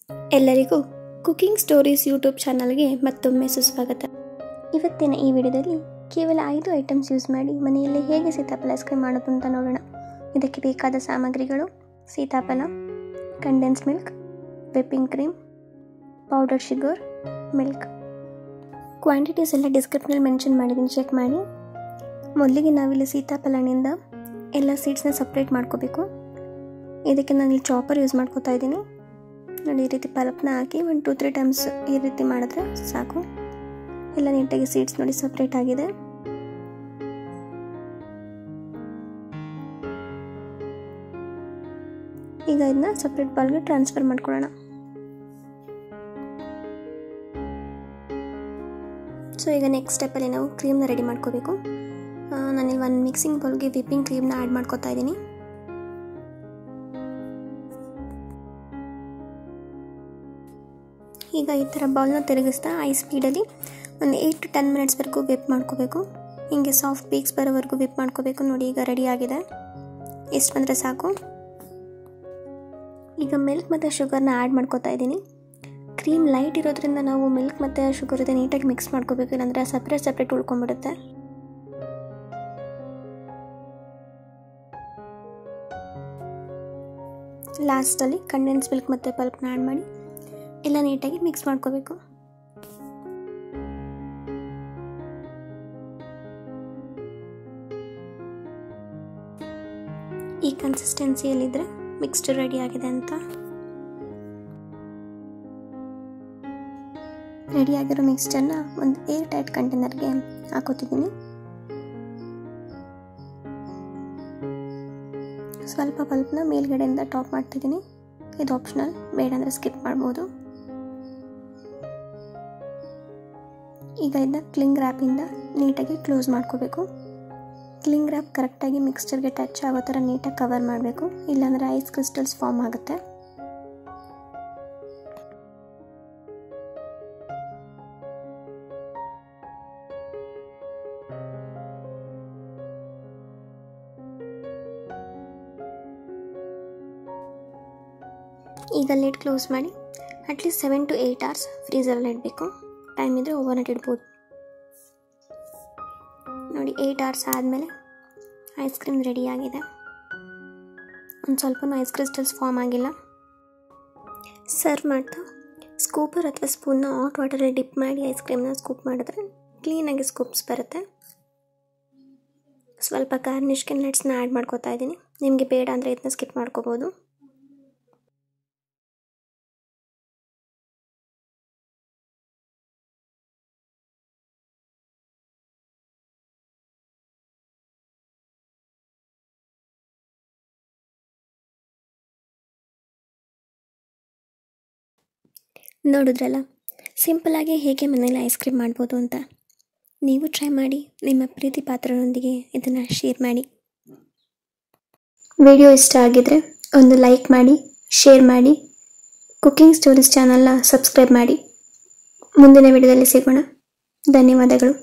ಎಲ್ಲರಿಗೂ cooking stories YouTube ಚಾನಲ್ಗೆ ಮತ್ತೊಮ್ಮೆ ಸುಸ್ವಾಗತ. ಇವತ್ತಿನ ಈ ವಿಡಿಯೋದಲ್ಲಿ ಕೇವಲ 5 ಐಟಮ್ಸ್ ಯೂಸ್ ಮಾಡಿ ಮನೆಯಲ್ಲಿ ಹೇಗೆ ಸೀತಾಫಲ ಐಸ್ ಕ್ರೀಮ್ ಮಾಡೋದು ಅಂತ ನೋಡೋಣ. ಇದಕ್ಕೆ ಬೇಕಾದ ಸಾಮಗ್ರಿಗಳು: ಸೀತಾಫಲ, condense milk, whipping cream, powder sugar, milk. Quantities ಎಲ್ಲ ಡಿಸ್ಕ್ರಿಪ್ಷನಲ್ಲಿ ಮೆನ್ಷನ್ ಮಾಡಿದ್ದೀನಿ, ಚೆಕ್ ಮಾಡಿ. ಮೊದಲಿಗೆ ನಾವಿಲ್ಲಿ ಸೀತಾಫಲ ಹಣ್ಣಿಂದ ಎಲ್ಲ ಸೀಡ್ಸ್ನ ಸಪ್ರೇಟ್ ಮಾಡ್ಕೋಬೇಕು. ಇದಕ್ಕೆ ನಾನಿಲ್ಲಿ ಚಾಪರ್ ಯೂಸ್ ಮಾಡ್ಕೋತಾ ಇದ್ದೀನಿ. ನೋಡಿ, ಈ ರೀತಿ ಪಲ್ಪ್ನ ಹಾಕಿ 1-2-3 ಟೈಮ್ಸ್ ಈ ರೀತಿ ಮಾಡಿದ್ರೆ ಸಾಕು. ಎಲ್ಲ ನೀಟಾಗಿ ಸೀಡ್ಸ್ ನೋಡಿ ಸಪ್ರೇಟ್ ಆಗಿದೆ. ಈಗ ಇದನ್ನ ಸಪ್ರೇಟ್ ಬೌಲ್ಗೆ ಟ್ರಾನ್ಸ್ಫರ್ ಮಾಡ್ಕೊಳ್ಳೋಣ. ಸೊ ಈಗ ನೆಕ್ಸ್ಟ್ ಸ್ಟೆಪ್ಪಲ್ಲಿ ನಾವು ಕ್ರೀಮ್ನ ರೆಡಿ ಮಾಡ್ಕೋಬೇಕು. ನಾನಿಲ್ಲಿ ಒಂದು ಮಿಕ್ಸಿಂಗ್ ಬೌಲ್ಗೆ ವಿಪ್ಪಿಂಗ್ ಕ್ರೀಮ್ನ ಆ್ಯಡ್ ಮಾಡ್ಕೋತಾ ಇದ್ದೀನಿ. ಈಗ ಈ ಥರ ಬೌಲ್ನ ತಿರುಗಿಸ್ತಾ ಹೈ ಸ್ಪೀಡಲ್ಲಿ ಒಂದು 8-10 ಮಿನಿಟ್ಸ್ವರೆಗೂ ವಿಪ್ ಮಾಡ್ಕೋಬೇಕು. ಹಿಂಗೆ ಸಾಫ್ಟ್ ಪೀಕ್ಸ್ ಬರೋವರೆಗೂ ವಿಪ್ ಮಾಡ್ಕೋಬೇಕು. ನೋಡಿ, ಈಗ ರೆಡಿ ಆಗಿದೆ. ಎಷ್ಟು ಬಂದರೆ ಸಾಕು. ಈಗ ಮಿಲ್ಕ್ ಮತ್ತು ಶುಗರ್ನ ಆ್ಯಡ್ ಮಾಡ್ಕೋತಾ ಇದ್ದೀನಿ. ಕ್ರೀಮ್ ಲೈಟ್ ಇರೋದ್ರಿಂದ ನಾವು ಮಿಲ್ಕ್ ಮತ್ತು ಶುಗರ್ ಜೊತೆ ನೀಟಾಗಿ ಮಿಕ್ಸ್ ಮಾಡ್ಕೋಬೇಕು, ಇಲ್ಲಾಂದರೆ ಸಪ್ರೇಟ್ ಉಳ್ಕೊಂಡ್ಬಿಡುತ್ತೆ. ಲಾಸ್ಟಲ್ಲಿ ಕಂಡೆನ್ಸ್ ಮಿಲ್ಕ್ ಮತ್ತು ಪಲ್ಪ್ನ ಆ್ಯಡ್ ಮಾಡಿ ಎಲ್ಲ ನೀಟಾಗಿ ಮಿಕ್ಸ್ ಮಾಡ್ಕೋಬೇಕು. ಈ ಕನ್ಸಿಸ್ಟೆನ್ಸಿಯಲ್ಲಿದ್ದರೆ ಮಿಕ್ಸ್ಚರ್ ರೆಡಿ ಆಗಿದೆ ಅಂತ. ರೆಡಿಯಾಗಿರೋ ಮಿಕ್ಸ್ಚರ್ನ ಒಂದು ಏರ್ ಟೈಟ್ ಕಂಟೈನರ್ಗೆ ಹಾಕೋತಿದ್ದೀನಿ. ಸ್ವಲ್ಪ ಪಲ್ಪ್ನ ಮೇಲ್ಗಡೆಯಿಂದ ಟಾಪ್ ಮಾಡ್ತಿದ್ದೀನಿ. ಇದು ಆಪ್ಷನಲ್, ಬೇಡ ಅಂದರೆ ಸ್ಕಿಪ್ ಮಾಡ್ಬೋದು. ಈಗ ಇದನ್ನ ಕ್ಲಿಂಗ್ ರ್ಯಾಪಿಂದ ನೀಟಾಗಿ ಕ್ಲೋಸ್ ಮಾಡ್ಕೋಬೇಕು. ಕ್ಲಿಂಗ್ ರ್ಯಾಪ್ ಕರೆಕ್ಟಾಗಿ ಮಿಕ್ಸ್ಚರ್ಗೆ ಟಚ್ ಆಗೋ ಥರ ನೀಟಾಗಿ ಕವರ್ ಮಾಡಬೇಕು, ಇಲ್ಲಾಂದರೆ ಐಸ್ ಕ್ರಿಸ್ಟಲ್ಸ್ ಫಾರ್ಮ್ ಆಗುತ್ತೆ. ಈಗ ಲಿಡ್ ಕ್ಲೋಸ್ ಮಾಡಿ ಅಟ್ಲೀಸ್ಟ್ 7 to 8 hours ಫ್ರೀಸರಲ್ಲಿ ಇಡಬೇಕು. ಟೈಮ್ ಇದ್ದರೆ ಓವರ್ನೈಟ್ ಇಡ್ಬೋದು. ನೋಡಿ, 8 hours ಆದಮೇಲೆ ಐಸ್ ಕ್ರೀಮ್ ರೆಡಿಯಾಗಿದೆ. ಒಂದು ಸ್ವಲ್ಪ ಐಸ್ ಕ್ರಿಸ್ಟಲ್ಸ್ ಫಾರ್ಮ್ ಆಗಿಲ್ಲ. ಸರ್ವ್ ಮಾಡ್ತಾ ಸ್ಕೂಪರ್ ಅಥವಾ ಸ್ಪೂನ್ನ ಹಾಟ್ ವಾಟರಲ್ಲಿ ಡಿಪ್ ಮಾಡಿ ಐಸ್ ಕ್ರೀಮ್ನ ಸ್ಕೂಪ್ ಮಾಡಿದ್ರೆ ಕ್ಲೀನಾಗಿ ಸ್ಕೂಪ್ಸ್ ಬರುತ್ತೆ. ಸ್ವಲ್ಪ ಗಾರ್ನಿಷ್ಗೆ ನಟ್ಸ್ನ ಆ್ಯಡ್ ಮಾಡ್ಕೋತಾ ಇದ್ದೀನಿ. ನಿಮಗೆ ಬೇಡ ಅಂದರೆ ಇದನ್ನ ಸ್ಕಿಪ್ ಮಾಡ್ಕೋಬೋದು. ನೋಡಿದ್ರಲ್ಲ, ಸಿಂಪಲಾಗಿ ಹೇಗೆ ಮನೇಲಿ ಐಸ್ ಕ್ರೀಮ್ ಮಾಡ್ಬೋದು ಅಂತ. ನೀವು ಟ್ರೈ ಮಾಡಿ, ನಿಮ್ಮ ಪ್ರೀತಿ ಪಾತ್ರರೊಂದಿಗೆ ಇದನ್ನು ಶೇರ್ ಮಾಡಿ. ವಿಡಿಯೋ ಇಷ್ಟ ಆಗಿದರೆ ಒಂದು ಲೈಕ್ ಮಾಡಿ, ಶೇರ್ ಮಾಡಿ, ಕುಕಿಂಗ್ ಸ್ಟೋರೀಸ್ ಚಾನಲ್ನ ಸಬ್ಸ್ಕ್ರೈಬ್ ಮಾಡಿ. ಮುಂದಿನ ವಿಡಿಯೋದಲ್ಲಿ ಸಿಗೋಣ. ಧನ್ಯವಾದಗಳು.